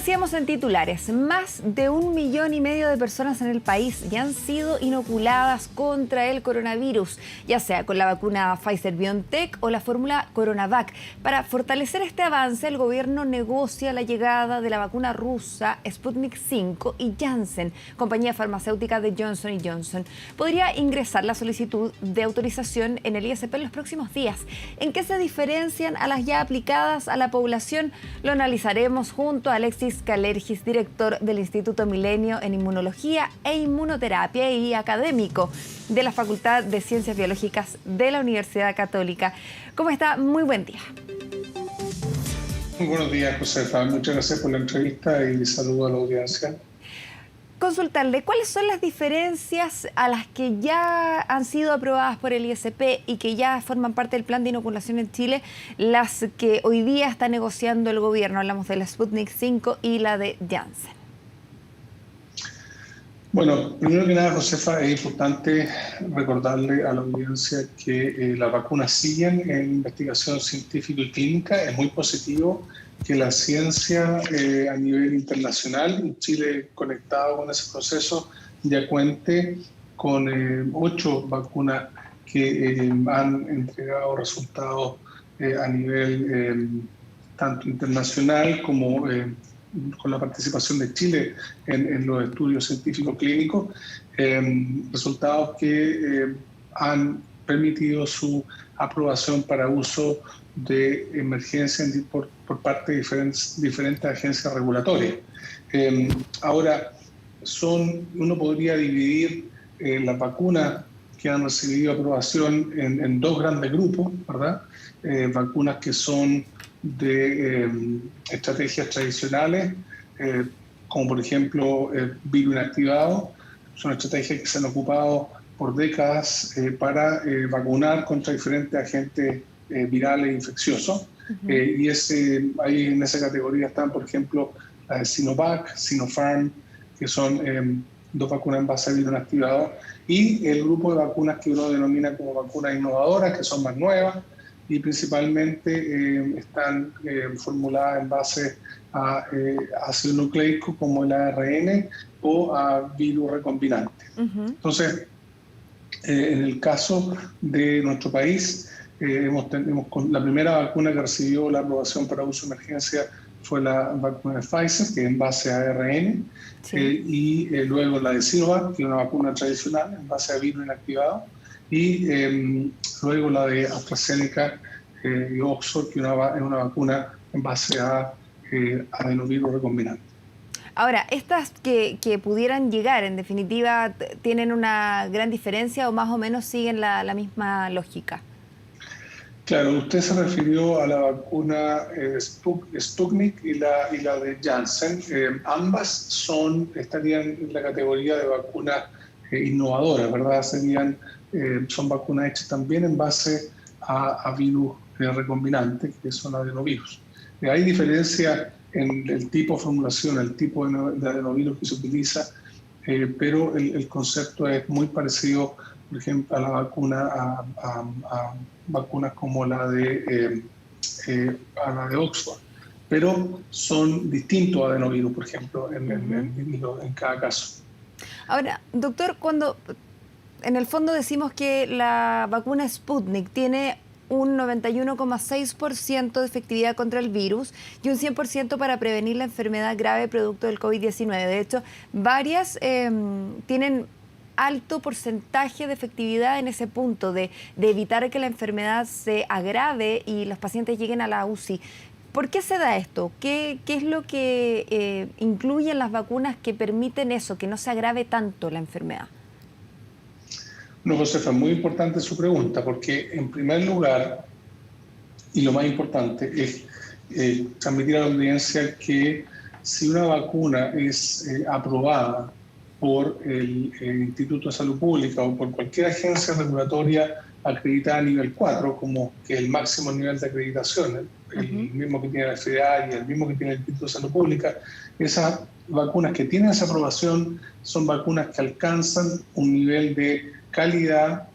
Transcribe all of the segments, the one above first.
decíamos en titulares, más de 1,5 millones de personas en el país ya han sido inoculadas contra el coronavirus, ya sea con la vacuna Pfizer-BioNTech o la fórmula CoronaVac. Para fortalecer este avance, el gobierno negocia la llegada de la vacuna rusa Sputnik V y Janssen, compañía farmacéutica de Johnson & Johnson. Podría ingresar la solicitud de autorización en el ISP en los próximos días. ¿En qué se diferencian a las ya aplicadas a la población? Lo analizaremos junto a Alexis Kalergis, director del Instituto Milenio en Inmunología e Inmunoterapia y académico de la Facultad de Ciencias Biológicas de la Universidad Católica. ¿Cómo está? Muy buen día. Muy buenos días, Josefa. Muchas gracias por la entrevista y saludo a la audiencia. Consultarle, ¿cuáles son las diferencias a las que ya han sido aprobadas por el ISP y que ya forman parte del plan de inoculación en Chile, las que hoy día está negociando el gobierno? Hablamos de la Sputnik V y la de Janssen. Bueno, primero que nada, Josefa, es importante recordarle a la audiencia que las vacunas siguen en investigación científica y clínica. Es muy positivo que la ciencia a nivel internacional, y Chile conectado con ese proceso, ya cuente con 8 vacunas que han entregado resultados a nivel tanto internacional como con la participación de Chile en los estudios científicos clínicos, resultados que han permitido su aprobación para uso de emergencia por parte de diferentes agencias regulatorias. Ahora, uno podría dividir las vacunas que han recibido aprobación en 2 grandes grupos, ¿verdad? Vacunas que son de estrategias tradicionales, como por ejemplo virus inactivado. Son estrategias que se han ocupado por décadas para vacunar contra diferentes agentes virales infecciosos. Y ahí en esa categoría están, por ejemplo, la de Sinovac, Sinopharm, que son 2 vacunas en base a virus inactivado, y el grupo de vacunas que uno denomina como vacunas innovadoras, que son más nuevas, y principalmente están formuladas en base a ácido nucleico como el ARN o a virus recombinante. Entonces, en el caso de nuestro país, la primera vacuna que recibió la aprobación para uso de emergencia fue la vacuna de Pfizer, que es en base a ARN, y luego la de Sinovac, que es una vacuna tradicional en base a virus inactivado, y luego la de AstraZeneca y Oxford, que es una vacuna en base a adenovirus recombinante. Ahora, estas que pudieran llegar, en definitiva, ¿tienen una gran diferencia o más o menos siguen la misma lógica? Claro, usted se refirió a la vacuna Sputnik y la de Janssen. Ambas estarían en la categoría de vacunas innovadoras, ¿verdad? Son vacunas hechas también en base a virus recombinantes, que son adenovirus. Hay diferencia en el tipo de formulación, el tipo de adenovirus que se utiliza, pero el concepto es muy parecido, por ejemplo, a la vacuna, a vacunas como la de Oxford, pero son distintos adenovirus, por ejemplo, en cada caso. Ahora, doctor, cuando en el fondo decimos que la vacuna Sputnik tiene un 91,6% de efectividad contra el virus y un 100% para prevenir la enfermedad grave producto del COVID-19. De hecho, varias tienen alto porcentaje de efectividad en ese punto de evitar que la enfermedad se agrave y los pacientes lleguen a la UCI. ¿Por qué se da esto? ¿Qué es lo que incluyen las vacunas que permiten eso, que no se agrave tanto la enfermedad? No, Josefa, muy importante su pregunta, porque en primer lugar, y lo más importante, es transmitir a la audiencia que si una vacuna es aprobada por el Instituto de Salud Pública o por cualquier agencia regulatoria acreditada a nivel 4, como que es el máximo nivel de acreditación, el mismo que tiene la FDA y el mismo que tiene el Instituto de Salud Pública, esas vacunas que tienen esa aprobación son vacunas que alcanzan un nivel de calidad,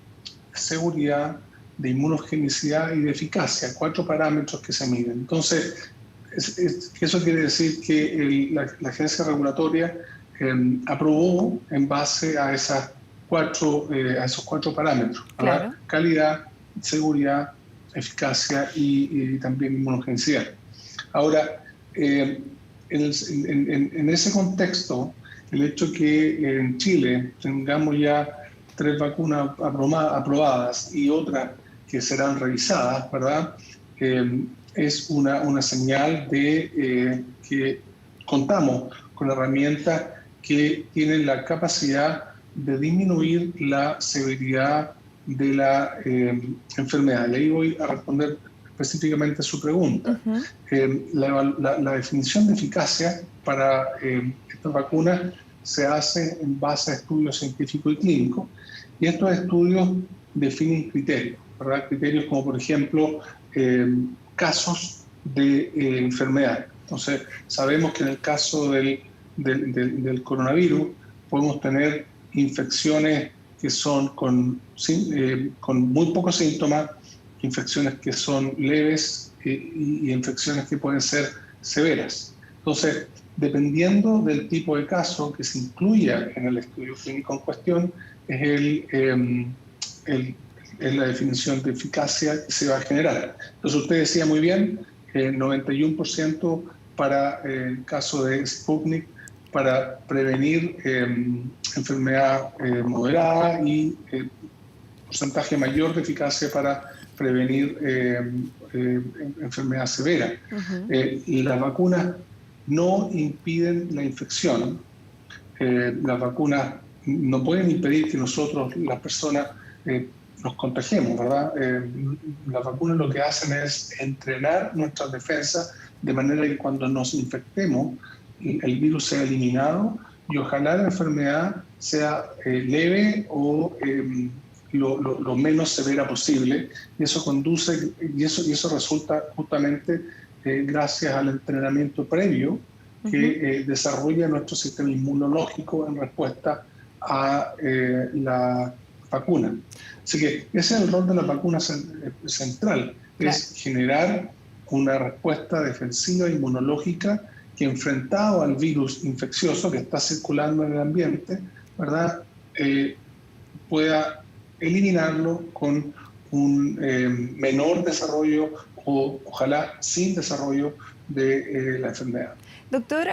seguridad, de inmunogenicidad y de eficacia, 4 parámetros que se miden. Entonces, Eso quiere decir que la agencia regulatoria aprobó en base a esos cuatro parámetros, ¿verdad? Claro. Calidad, seguridad, eficacia y también inmunogenicidad. Ahora, en ese contexto, el hecho que en Chile tengamos ya 3 vacunas aprobadas y otras que serán revisadas, ¿verdad? Es una señal de que contamos con herramientas que tienen la capacidad de disminuir la severidad de la enfermedad. Y ahí voy a responder específicamente a su pregunta. Uh-huh. La definición de eficacia para estas vacunas se hace en base a estudios científicos y clínicos, y estos estudios definen criterios, ¿verdad? Criterios como, por ejemplo, casos de enfermedad. Entonces, sabemos que en el caso del coronavirus podemos tener infecciones que son con muy pocos síntomas, infecciones que son leves y infecciones que pueden ser severas. Entonces, dependiendo del tipo de caso que se incluya en el estudio clínico en cuestión, es la definición de eficacia que se va a generar. Entonces, usted decía muy bien, 91% para el caso de Sputnik, para prevenir enfermedad moderada y porcentaje mayor de eficacia para prevenir enfermedad severa. Uh-huh. Las vacunas no impiden la infección. Las vacunas no pueden impedir que nosotros, las personas, nos contagiemos, ¿verdad? Las vacunas lo que hacen es entrenar nuestras defensas de manera que cuando nos infectemos, el virus sea eliminado y ojalá la enfermedad sea leve o lo menos severa posible. Y eso conduce, y eso resulta justamente gracias al entrenamiento previo que desarrolla nuestro sistema inmunológico en respuesta a la vacuna. Así que ese es el rol de la vacuna central, claro. Es generar una respuesta defensiva inmunológica que, enfrentado al virus infeccioso que está circulando en el ambiente, ¿verdad? Pueda eliminarlo con un menor desarrollo o ojalá sin desarrollo de la enfermedad. Doctor,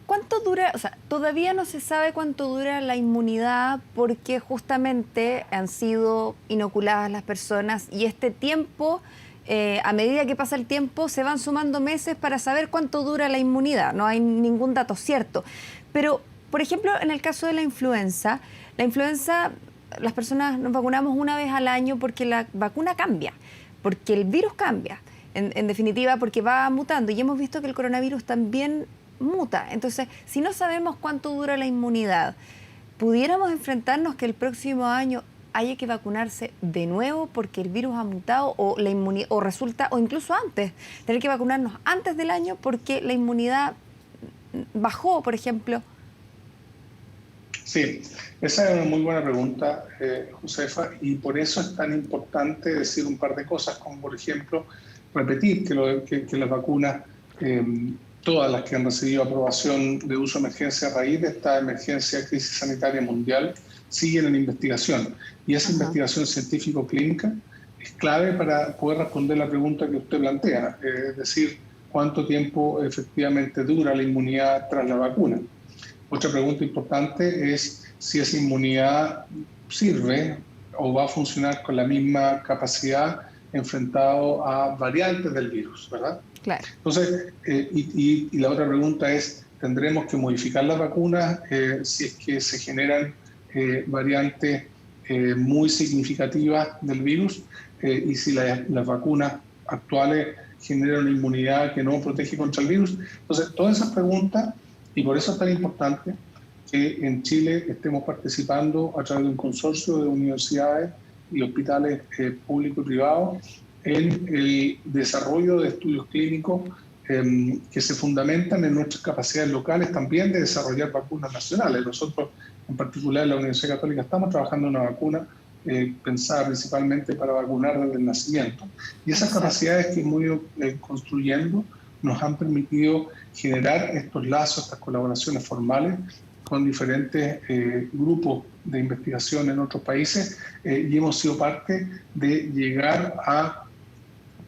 ¿cuánto dura? O sea, todavía no se sabe cuánto dura la inmunidad porque justamente han sido inoculadas las personas y este tiempo, a medida que pasa el tiempo, se van sumando meses para saber cuánto dura la inmunidad. No hay ningún dato cierto. Pero, por ejemplo, en el caso de la influenza, las personas nos vacunamos una vez al año porque la vacuna cambia, porque el virus cambia. En definitiva, porque va mutando. Y hemos visto que el coronavirus también muta. Entonces, si no sabemos cuánto dura la inmunidad, ¿pudiéramos enfrentarnos que el próximo año haya que vacunarse de nuevo porque el virus ha mutado o la inmunidad, o resulta, o incluso antes, tener que vacunarnos antes del año porque la inmunidad bajó, por ejemplo? Sí, esa es una muy buena pregunta, Josefa, y por eso es tan importante decir un par de cosas, como por ejemplo, repetir que las vacunas, todas las que han recibido aprobación de uso de emergencia a raíz de esta emergencia crisis sanitaria mundial, siguen en investigación. Y esa investigación científico-clínica es clave para poder responder la pregunta que usted plantea, es decir, cuánto tiempo efectivamente dura la inmunidad tras la vacuna. Otra pregunta importante es si esa inmunidad sirve o va a funcionar con la misma capacidad enfrentado a variantes del virus, ¿verdad? Claro. Entonces, y la otra pregunta es, ¿tendremos que modificar las vacunas si es que se generan variantes muy significativas del virus y si las vacunas actuales generan una inmunidad que no protege contra el virus? Entonces, todas esas preguntas, y por eso es tan importante que en Chile estemos participando a través de un consorcio de universidades y hospitales públicos y privados en el desarrollo de estudios clínicos que se fundamentan en nuestras capacidades locales también de desarrollar vacunas nacionales. Nosotros, en particular en la Universidad Católica, estamos trabajando en una vacuna pensada principalmente para vacunar desde el nacimiento. Y esas capacidades que hemos ido construyendo nos han permitido generar estos lazos, estas colaboraciones formales con diferentes grupos de investigación en otros países y hemos sido parte de llegar a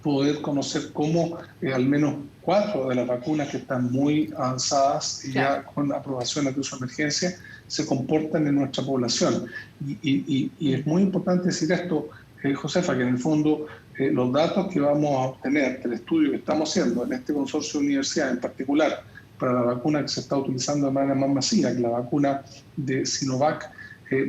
poder conocer cómo al menos 4 de las vacunas que están muy avanzadas y ya con aprobaciones de uso de emergencia se comportan en nuestra población. Y es muy importante decir esto, Josefa, que en el fondo los datos que vamos a obtener del estudio que estamos haciendo en este consorcio de universidades en particular para la vacuna que se está utilizando de manera más masiva, que la vacuna de Sinovac,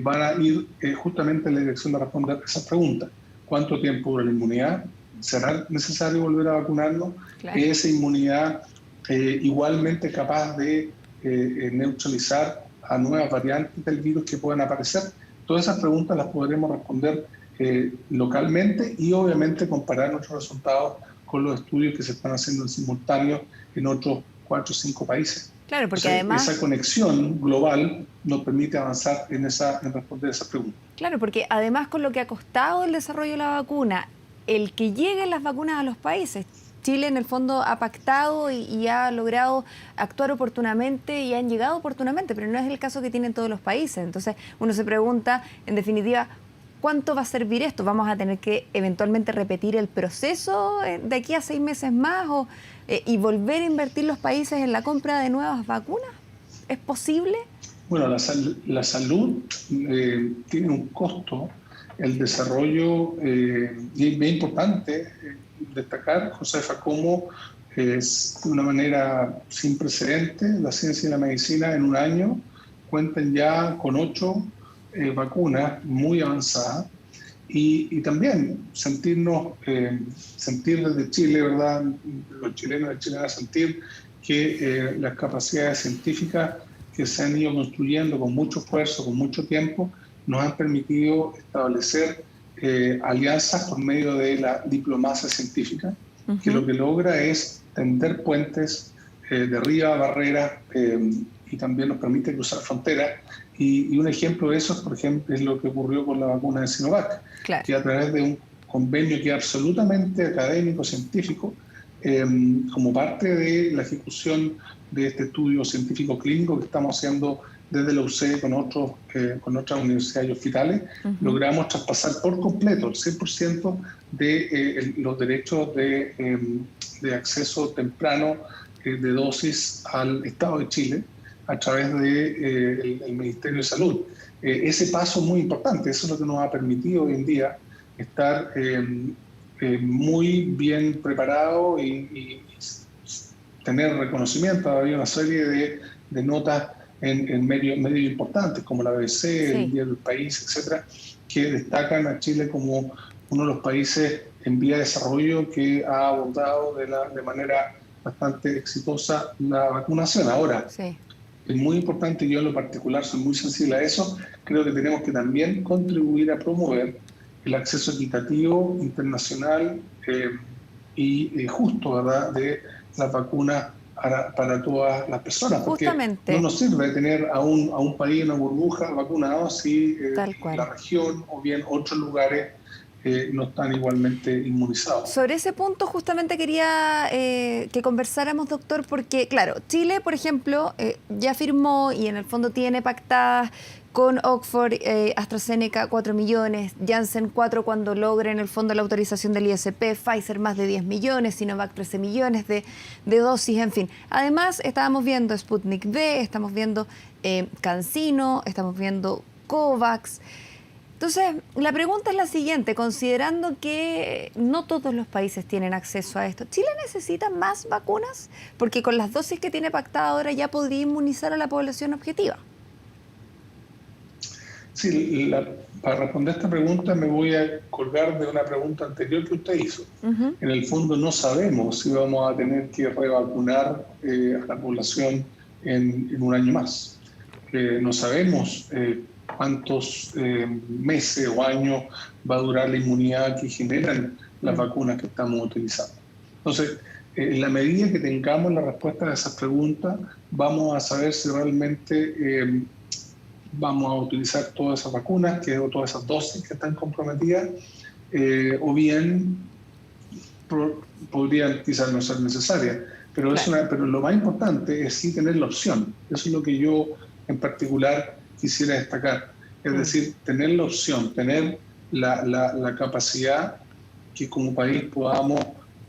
van a ir justamente en la dirección de responder esa pregunta. ¿Cuánto tiempo dura la inmunidad? ¿Será necesario volver a vacunarnos? Claro. ¿Es esa inmunidad igualmente capaz de neutralizar a nuevas variantes del virus que puedan aparecer? Todas esas preguntas las podremos responder localmente y obviamente comparar nuestros resultados con los estudios que se están haciendo en simultáneo en otros 4 o 5 países. Claro, porque además esa conexión global nos permite avanzar en responder esa pregunta. Claro, porque además con lo que ha costado el desarrollo de la vacuna, el que lleguen las vacunas a los países, Chile en el fondo ha pactado y ha logrado actuar oportunamente y han llegado oportunamente, pero no es el caso que tienen todos los países. Entonces uno se pregunta, en definitiva, ¿cuánto va a servir esto? ¿Vamos a tener que eventualmente repetir el proceso de aquí a 6 meses más y volver a invertir los países en la compra de nuevas vacunas? ¿Es posible? Bueno, la salud tiene un costo. El desarrollo, y es bien importante destacar, Josefa, cómo es de una manera sin precedentes la ciencia y la medicina en un año cuentan ya con 8 vacunas muy avanzadas y también sentir desde Chile, ¿verdad? Los chilenos y chilenas sentir que las capacidades científicas que se han ido construyendo con mucho esfuerzo, con mucho tiempo, nos han permitido establecer alianzas por medio de la diplomacia científica, que lo que logra es tender puentes, derriba barreras y también nos permite cruzar fronteras. Y un ejemplo de eso, por ejemplo, es lo que ocurrió con la vacuna de Sinovac, claro, que a través de un convenio que es absolutamente académico, científico, como parte de la ejecución de este estudio científico clínico que estamos haciendo desde la UCE con otras universidades y hospitales, logramos traspasar por completo el 100% de los derechos de acceso temprano de dosis al Estado de Chile a través del Ministerio de Salud. Ese paso es muy importante, eso es lo que nos ha permitido hoy en día estar muy bien preparado y tener reconocimiento. Había una serie de notas en medios importantes como la BBC, el Diario del País, etcétera, que destacan a Chile como uno de los países en vía de desarrollo que ha abordado de manera bastante exitosa la vacunación. Ahora, es muy importante, yo en lo particular soy muy sensible a eso, creo que tenemos que también contribuir a promover el acceso equitativo, internacional y justo, ¿verdad?, de las vacunas para todas las personas. Porque justamente no nos sirve tener a un país en una burbuja vacunado si la región o bien otros lugares no están igualmente inmunizados. Sobre ese punto justamente quería que conversáramos, doctor, porque claro, Chile, por ejemplo, ya firmó y en el fondo tiene pactadas con Oxford, AstraZeneca 4 millones, Janssen 4 cuando logre en el fondo la autorización del ISP, Pfizer más de 10 millones, Sinovac 13 millones de dosis, en fin. Además, estábamos viendo Sputnik V, estamos viendo CanSino, estamos viendo COVAX. Entonces, la pregunta es la siguiente, considerando que no todos los países tienen acceso a esto, ¿Chile necesita más vacunas? Porque con las dosis que tiene pactada ahora ya podría inmunizar a la población objetiva. Sí, para responder esta pregunta me voy a colgar de una pregunta anterior que usted hizo. En el fondo no sabemos si vamos a tener que revacunar a la población en un año más. No sabemos cuántos meses o años va a durar la inmunidad que generan las vacunas que estamos utilizando. Entonces, en la medida que tengamos la respuesta a esas preguntas, vamos a saber si realmente vamos a utilizar todas esas vacunas, o todas esas dosis que están comprometidas, o bien podrían quizás no ser necesarias. Claro. pero lo más importante es sí tener la opción. Eso es lo que yo en particular quisiera destacar. Es decir, tener la opción, tener la capacidad que como país podamos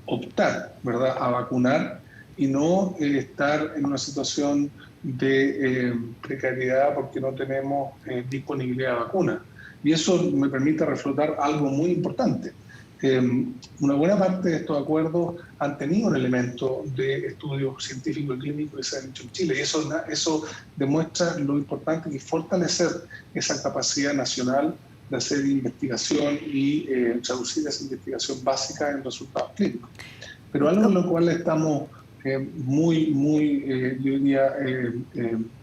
optar, ¿verdad?, a vacunar y no estar en una situación de precariedad porque no tenemos disponibilidad de vacunas. Y eso me permite reflotar algo muy importante. Una buena parte de estos acuerdos han tenido un elemento de estudio científico y clínico que se han hecho en Chile. Y eso demuestra lo importante que es fortalecer esa capacidad nacional de hacer investigación y traducir esa investigación básica en resultados clínicos. Pero algo en lo cual estamos yo diría,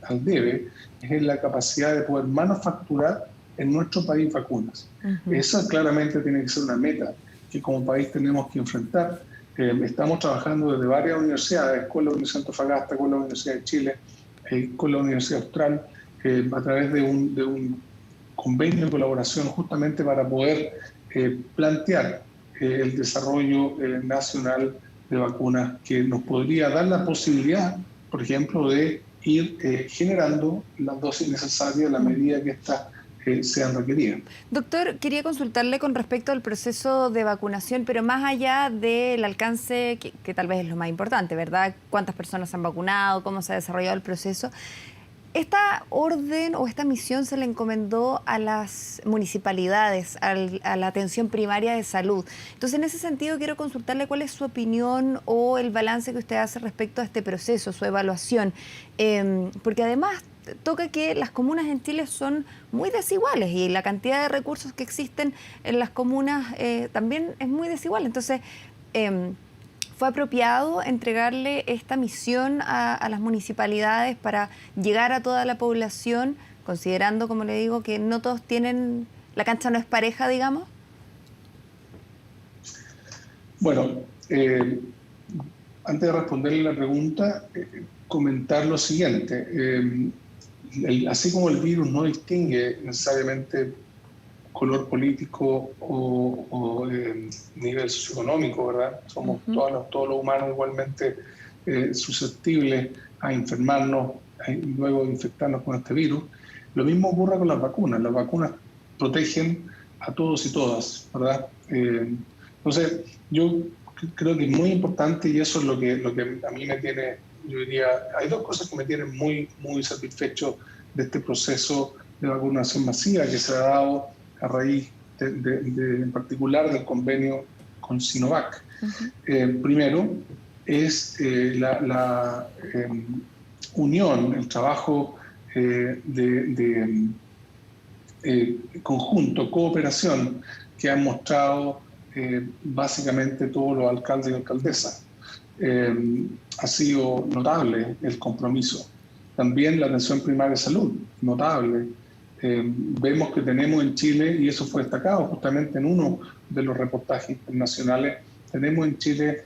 al debe, es en la capacidad de poder manufacturar en nuestro país vacunas. Esa claramente tiene que ser una meta que como país tenemos que enfrentar. Estamos trabajando desde varias universidades, con la Universidad de Antofagasta, con la Universidad de Chile, con la Universidad Austral, a través de un convenio de colaboración justamente para poder plantear el desarrollo nacional de vacunas que nos podría dar la posibilidad, por ejemplo, de ir generando las dosis necesarias a la medida que estas sean requeridas. Doctor, quería consultarle con respecto al proceso de vacunación, pero más allá del alcance, que tal vez es lo más importante, ¿verdad? ¿Cuántas personas se han vacunado? ¿Cómo se ha desarrollado el proceso? Esta orden o esta misión se le encomendó a las municipalidades, a la atención primaria de salud. Entonces, en ese sentido, quiero consultarle cuál es su opinión o el balance que usted hace respecto a este proceso, su evaluación. Porque además toca que las comunas en Chile son muy desiguales y la cantidad de recursos que existen en las comunas también es muy desigual. Entonces, ¿fue apropiado entregarle esta misión a las municipalidades para llegar a toda la población, considerando, como le digo, que no todos tienen, la cancha no es pareja, digamos? Bueno, antes de responderle la pregunta, comentar lo siguiente. Así como el virus no distingue necesariamente color político o nivel socioeconómico, ¿verdad? Somos todos los humanos igualmente susceptibles a enfermarnos y luego infectarnos con este virus. Lo mismo ocurre con las vacunas. Las vacunas protegen a todos y todas, ¿verdad? Entonces, yo creo que es muy importante y eso es lo que a mí me tiene, yo diría, hay dos cosas que me tienen muy satisfecho de este proceso de vacunación masiva que se ha dado a raíz en particular del convenio con Sinovac. Primero es la unión, el trabajo de conjunto, cooperación que han mostrado básicamente todos los alcaldes y alcaldesas. Ha sido notable el compromiso. También la atención primaria de salud, notable. Vemos que tenemos en Chile, y eso fue destacado justamente en uno de los reportajes internacionales, tenemos en Chile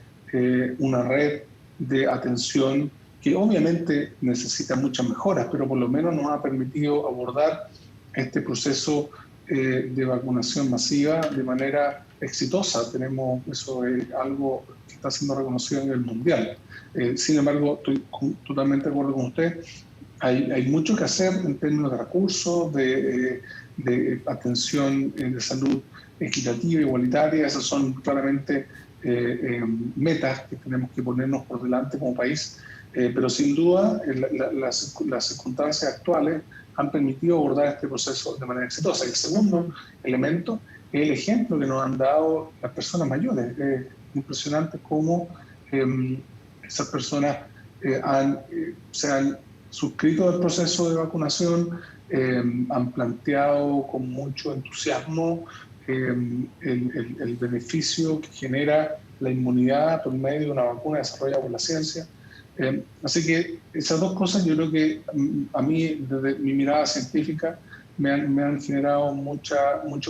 una red de atención que obviamente necesita muchas mejoras, pero por lo menos nos ha permitido abordar este proceso de vacunación masiva de manera exitosa. Eso es algo que está siendo reconocido a nivel mundial. Sin embargo, estoy totalmente de acuerdo con usted. Hay mucho que hacer en términos de recursos, de atención de salud equitativa, igualitaria. Esas son claramente metas que tenemos que ponernos por delante como país. Pero sin duda las circunstancias actuales han permitido abordar este proceso de manera exitosa. El segundo elemento es el ejemplo que nos han dado las personas mayores. Es impresionante cómo esas personas se han suscrito al proceso de vacunación, han planteado con mucho entusiasmo el beneficio que genera la inmunidad por medio de una vacuna desarrollada por la ciencia. Así que esas dos cosas yo creo que a mí, desde mi mirada científica, me han generado mucho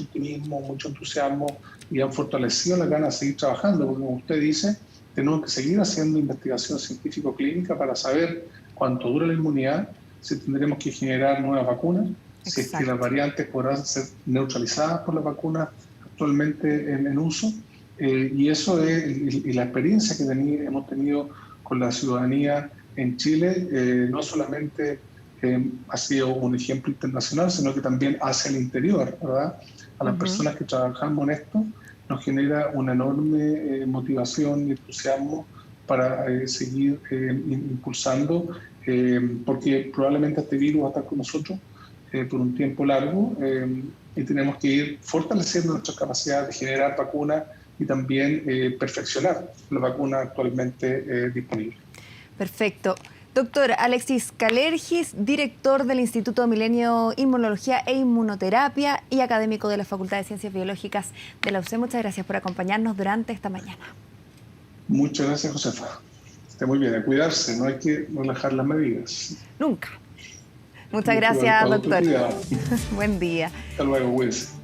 optimismo, mucho entusiasmo y han fortalecido la ganas de seguir trabajando, porque como usted dice, tenemos que seguir haciendo investigación científico-clínica para saber cuánto dura la inmunidad, si tendremos que generar nuevas vacunas, si es que las variantes podrán ser neutralizadas por las vacunas actualmente en uso. Y eso es y la experiencia que hemos tenido con la ciudadanía en Chile, no solamente ha sido un ejemplo internacional, sino que también hacia el interior, ¿verdad? A las personas que trabajamos en esto nos genera una enorme motivación y entusiasmo para seguir impulsando, porque probablemente este virus va a estar con nosotros por un tiempo largo y tenemos que ir fortaleciendo nuestra capacidad de generar vacunas y también perfeccionar la vacuna actualmente disponible. Perfecto. Doctor Alexis Kalergis, director del Instituto Milenio Inmunología e Inmunoterapia y académico de la Facultad de Ciencias Biológicas de la UC. Muchas gracias por acompañarnos durante esta mañana. Muchas gracias, Josefa. Esté muy bien, a cuidarse, no hay que relajar las medidas. Nunca. Muchas gracias, doctor. Cuidado. Buen día. Hasta luego, Wilson.